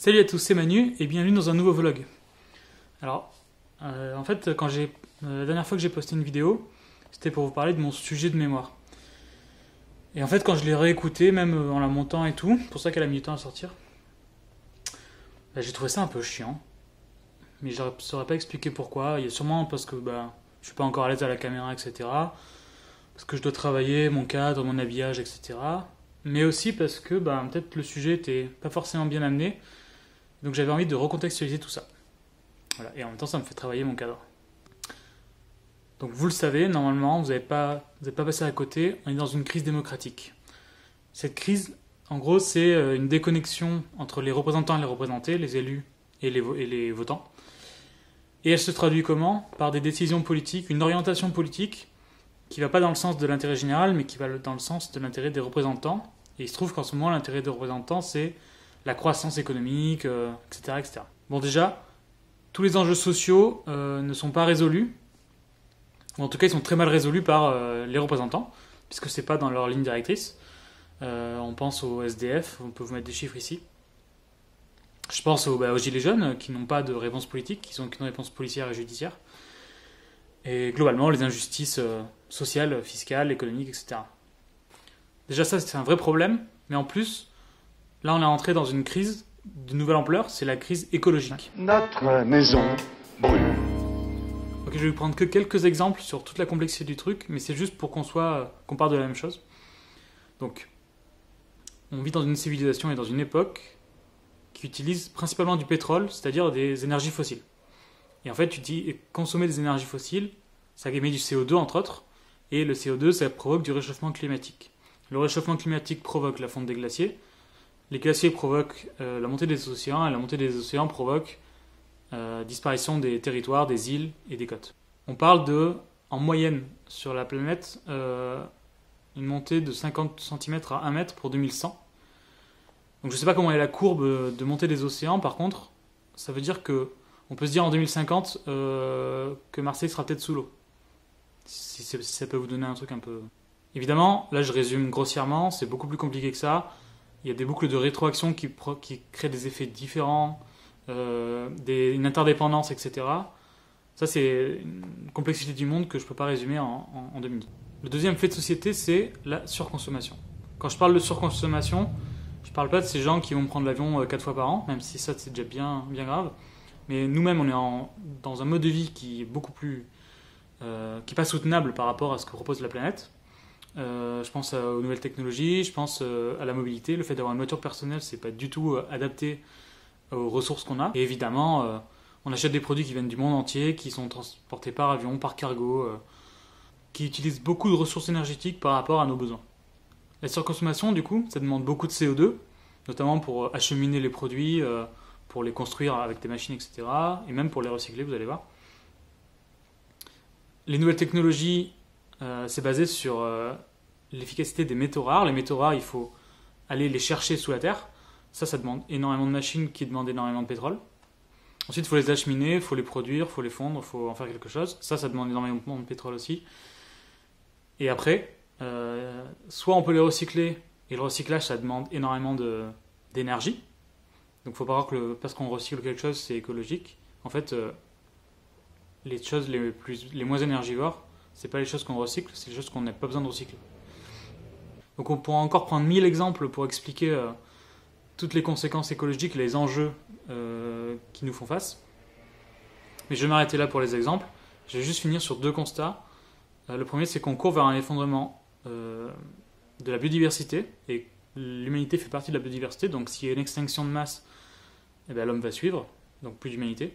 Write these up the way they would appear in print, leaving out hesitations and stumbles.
Salut à tous, c'est Manu et bienvenue dans un nouveau vlog. Alors, en fait, la dernière fois que j'ai posté une vidéo, c'était pour vous parler de mon sujet de mémoire. Et en fait, quand je l'ai réécouté, même en la montant et tout, pour ça qu'elle a mis du temps à sortir, j'ai trouvé ça un peu chiant. Mais je ne saurais pas expliquer pourquoi. Il y a sûrement parce que je suis pas encore à l'aise à la caméra, etc. Parce que je dois travailler mon cadre, mon habillage, etc. Mais aussi parce que peut-être le sujet était pas forcément bien amené. Donc j'avais envie de recontextualiser tout ça. Voilà. Et en même temps, ça me fait travailler mon cadre. Donc vous le savez, normalement, vous n'êtes pas passé à côté, on est dans une crise démocratique. Cette crise, en gros, c'est une déconnexion entre les représentants et les représentés, les élus et les votants. Et elle se traduit comment? Par des décisions politiques, une orientation politique qui ne va pas dans le sens de l'intérêt général, mais qui va dans le sens de l'intérêt des représentants. Et il se trouve qu'en ce moment, l'intérêt des représentants, c'est la croissance économique, etc., etc. Bon, déjà, tous les enjeux sociaux ne sont pas résolus, ou en tout cas, ils sont très mal résolus par les représentants, puisque c'est pas dans leur ligne directrice. On pense au SDF, on peut vous mettre des chiffres ici. Je pense aux gilets jaunes, qui n'ont pas de réponse politique, qui n'ont qu'une réponse policière et judiciaire. Et globalement, les injustices sociales, fiscales, économiques, etc. Déjà, ça, c'est un vrai problème, mais en plus, là, on est entré dans une crise de nouvelle ampleur, c'est la crise écologique. Notre maison brûle. Ok, je vais vous prendre que quelques exemples sur toute la complexité du truc, mais c'est juste pour qu'on parle de la même chose. Donc, on vit dans une civilisation et dans une époque qui utilise principalement du pétrole, c'est-à-dire des énergies fossiles. Et en fait, consommer des énergies fossiles, ça émet du CO2 entre autres, et le CO2, ça provoque du réchauffement climatique. Le réchauffement climatique provoque la fonte des glaciers, les glaciers provoquent la montée des océans, et la montée des océans provoque disparition des territoires, des îles et des côtes. On parle en moyenne sur la planète, une montée de 50 cm à 1 mètre pour 2100. Donc je ne sais pas comment est la courbe de montée des océans, par contre, ça veut dire on peut se dire en 2050 que Marseille sera peut-être sous l'eau. Si ça peut vous donner un truc un peu... Évidemment, là je résume grossièrement, c'est beaucoup plus compliqué que ça. Il y a des boucles de rétroaction qui créent des effets différents, une interdépendance, etc. Ça, c'est une complexité du monde que je ne peux pas résumer en 2 minutes. Le deuxième fait de société, c'est la surconsommation. Quand je parle de surconsommation, je ne parle pas de ces gens qui vont prendre l'avion 4 fois par an, même si ça, c'est déjà bien, bien grave. Mais nous-mêmes, on est dans un mode de vie qui est beaucoup plus... qui n'est pas soutenable par rapport à ce que propose la planète. Je pense aux nouvelles technologies, je pense à la mobilité. Le fait d'avoir une voiture personnelle, c'est pas du tout adapté aux ressources qu'on a. Et évidemment, on achète des produits qui viennent du monde entier, qui sont transportés par avion, par cargo, qui utilisent beaucoup de ressources énergétiques par rapport à nos besoins. La surconsommation, du coup, ça demande beaucoup de CO2, notamment pour acheminer les produits, pour les construire avec des machines, etc. Et même pour les recycler, vous allez voir. Les nouvelles technologies, c'est basé sur l'efficacité des métaux rares. Les métaux rares, il faut aller les chercher sous la terre. Ça demande énormément de machines qui demandent énormément de pétrole. Ensuite, il faut les acheminer, il faut les produire, il faut les fondre, il faut en faire quelque chose. Ça demande énormément de pétrole aussi. Et après, soit on peut les recycler, et le recyclage, ça demande énormément d'énergie. Donc il faut pas croire que parce qu'on recycle quelque chose, c'est écologique. En fait, les choses les moins énergivores, c'est pas les choses qu'on recycle, c'est les choses qu'on n'a pas besoin de recycler. Donc on pourra encore prendre 1000 exemples pour expliquer toutes les conséquences écologiques et les enjeux qui nous font face. Mais je vais m'arrêter là pour les exemples. Je vais juste finir sur 2 constats. Le premier, c'est qu'on court vers un effondrement de la biodiversité, et l'humanité fait partie de la biodiversité, donc s'il y a une extinction de masse, l'homme va suivre, donc plus d'humanité.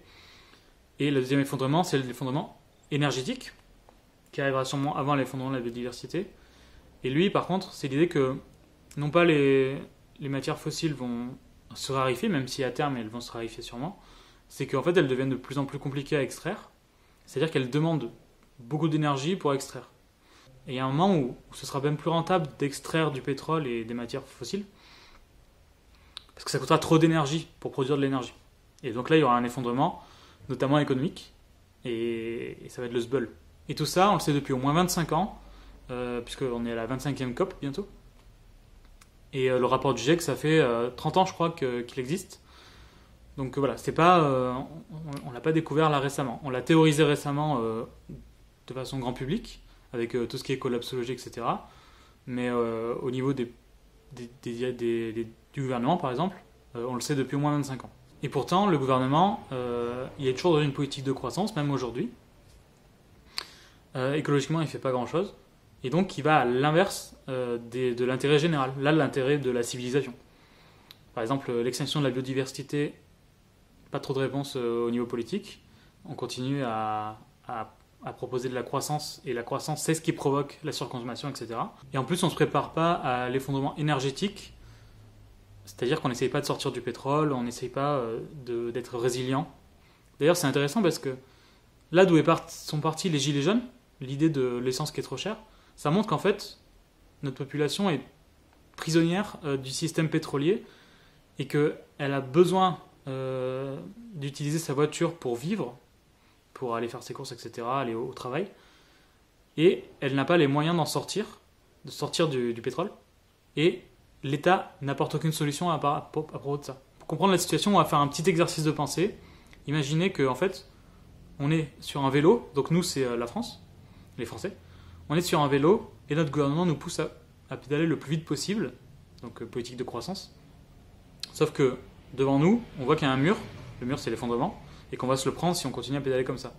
Et le deuxième effondrement, c'est l'effondrement énergétique, qui arrivera sûrement avant l'effondrement de la biodiversité. Et lui, par contre, c'est l'idée que non pas les matières fossiles vont se raréfier, même si à terme elles vont se raréfier sûrement, c'est qu'en fait elles deviennent de plus en plus compliquées à extraire, c'est-à-dire qu'elles demandent beaucoup d'énergie pour extraire. Et il y a un moment où ce sera même plus rentable d'extraire du pétrole et des matières fossiles, parce que ça coûtera trop d'énergie pour produire de l'énergie. Et donc là il y aura un effondrement, notamment économique, et ça va être le sbeul. Et tout ça, on le sait depuis au moins 25 ans, puisqu'on est à la 25e COP bientôt. Et le rapport du GIEC, ça fait 30 ans, je crois, qu'il existe. Donc voilà, c'est pas, on l'a pas découvert là récemment. On l'a théorisé récemment de façon grand public, avec tout ce qui est collapsologie, etc. Mais au niveau du gouvernement, par exemple, on le sait depuis au moins 25 ans. Et pourtant, le gouvernement, il est toujours dans une politique de croissance, même aujourd'hui. Écologiquement, il ne fait pas grand-chose. Et donc, il va à l'inverse de l'intérêt général. Là, l'intérêt de la civilisation. Par exemple, l'extinction de la biodiversité, pas trop de réponses au niveau politique. On continue à proposer de la croissance, et la croissance, c'est ce qui provoque la surconsommation, etc. Et en plus, on ne se prépare pas à l'effondrement énergétique, c'est-à-dire qu'on n'essaye pas de sortir du pétrole, on n'essaye pas d'être résilient. D'ailleurs, c'est intéressant parce que là d'où sont partis les gilets jaunes, l'idée de l'essence qui est trop chère, ça montre qu'en fait, notre population est prisonnière du système pétrolier et qu'elle a besoin d'utiliser sa voiture pour vivre, pour aller faire ses courses, etc., aller au travail, et elle n'a pas les moyens de sortir du pétrole, et l'État n'apporte aucune solution à propos de ça. Pour comprendre la situation, on va faire un petit exercice de pensée. Imaginez qu'en fait, on est sur un vélo, donc nous c'est la France, les Français, on est sur un vélo, et notre gouvernement nous pousse à pédaler le plus vite possible, donc politique de croissance, sauf que devant nous, on voit qu'il y a un mur, le mur c'est l'effondrement, et qu'on va se le prendre si on continue à pédaler comme ça.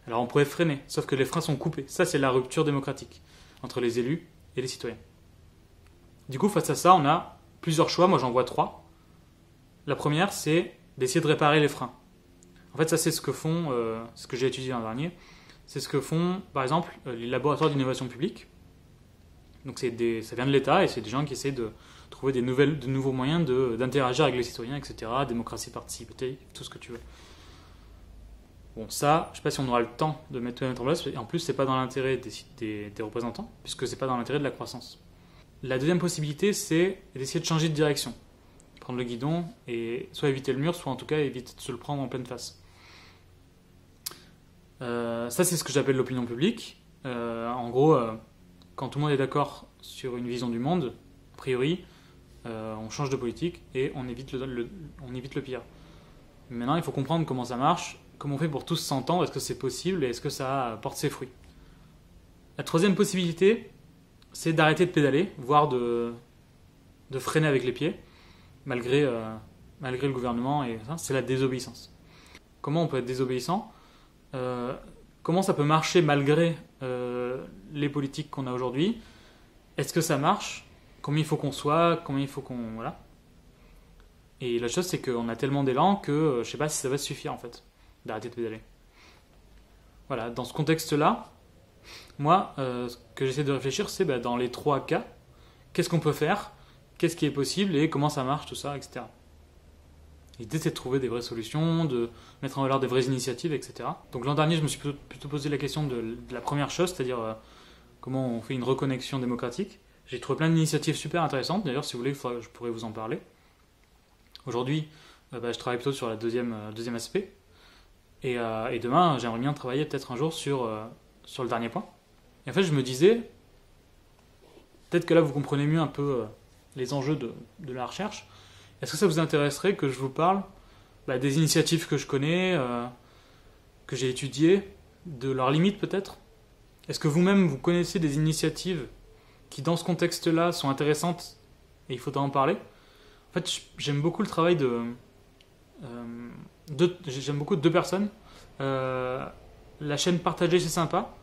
Alors on pourrait freiner, sauf que les freins sont coupés. Ça, c'est la rupture démocratique entre les élus et les citoyens. Du coup, face à ça, on a plusieurs choix. Moi, j'en vois 3. La première, c'est d'essayer de réparer les freins. En fait, ça, c'est ce que font, ce que j'ai étudié l'an dernier, c'est ce que font, par exemple, les laboratoires d'innovation publique. Donc ça vient de l'État, et c'est des gens qui essaient de trouver de nouveaux moyens d'interagir avec les citoyens, etc., démocratie participative, tout ce que tu veux. Bon, ça, je ne sais pas si on aura le temps de mettre en place, et en plus, ce n'est pas dans l'intérêt des représentants, puisque ce n'est pas dans l'intérêt de la croissance. La deuxième possibilité, c'est d'essayer de changer de direction. Prendre le guidon, et soit éviter le mur, soit en tout cas éviter de se le prendre en pleine face. Ça, c'est ce que j'appelle l'opinion publique. En gros, quand tout le monde est d'accord sur une vision du monde, a priori, on change de politique et on évite le pire. Maintenant, il faut comprendre comment ça marche, comment on fait pour tous s'entendre, est-ce que c'est possible et est-ce que ça porte ses fruits. La troisième possibilité, c'est d'arrêter de pédaler, voire de freiner avec les pieds, malgré le gouvernement, et ça, c'est la désobéissance. Comment on peut être désobéissant ? Comment ça peut marcher malgré les politiques qu'on a aujourd'hui ? Est-ce que ça marche ? Combien il faut qu'on soit ? Combien il faut qu'on... Voilà. Et la chose, c'est qu'on a tellement d'élan que je sais pas si ça va suffire, en fait, d'arrêter de pédaler. Voilà, dans ce contexte-là, moi, ce que j'essaie de réfléchir, c'est dans les 3 cas, qu'est-ce qu'on peut faire ? Qu'est-ce qui est possible et comment ça marche, tout ça, etc. L'idée, c'est de trouver des vraies solutions, de mettre en valeur des vraies initiatives, etc. Donc l'an dernier, je me suis plutôt posé la question de la première chose, c'est-à-dire comment on fait une reconnexion démocratique. J'ai trouvé plein d'initiatives super intéressantes. D'ailleurs, si vous voulez, je pourrais vous en parler. Aujourd'hui, je travaille plutôt sur le deuxième aspect. Et demain, j'aimerais bien travailler peut-être un jour sur le dernier point. Et en fait, je me disais, peut-être que là, vous comprenez mieux un peu les enjeux de la recherche. Est-ce que ça vous intéresserait que je vous parle des initiatives que je connais, que j'ai étudiées, de leurs limites peut-être ? Est-ce que vous-même, vous connaissez des initiatives qui, dans ce contexte-là, sont intéressantes et il faudra en parler ? En fait, j'aime beaucoup le travail j'aime beaucoup 2 personnes. La chaîne Partager, c'est sympa.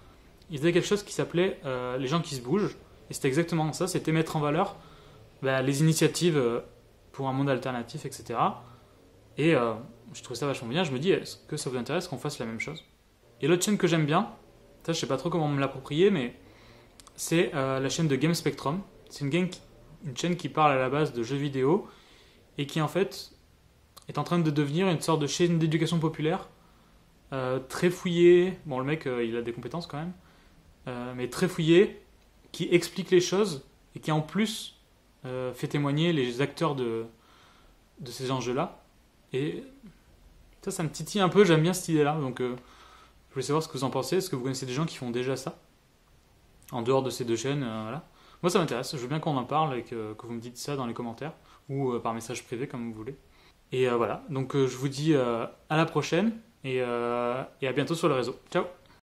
Ils faisaient quelque chose qui s'appelait Les gens qui se bougent. Et c'était exactement ça, c'était mettre en valeur les initiatives pour un monde alternatif, etc. Et je trouve ça vachement bien. Je me dis, est-ce que ça vous intéresse qu'on fasse la même chose ? Et l'autre chaîne que j'aime bien, ça je sais pas trop comment me l'approprier, mais c'est la chaîne de Game Spectrum. C'est une chaîne qui parle à la base de jeux vidéo et qui en fait est en train de devenir une sorte de chaîne d'éducation populaire très fouillée. Bon, le mec il a des compétences quand même, mais très fouillée, qui explique les choses et qui en plus fait témoigner les acteurs de ces enjeux-là. Et ça me titille un peu, j'aime bien cette idée-là. Donc je voulais savoir ce que vous en pensez. Est-ce que vous connaissez des gens qui font déjà ça ? En dehors de ces 2 chaînes, voilà. Moi, ça m'intéresse. Je veux bien qu'on en parle et que vous me dites ça dans les commentaires ou par message privé, comme vous voulez. Et voilà. Donc, je vous dis à la prochaine et à bientôt sur le réseau. Ciao!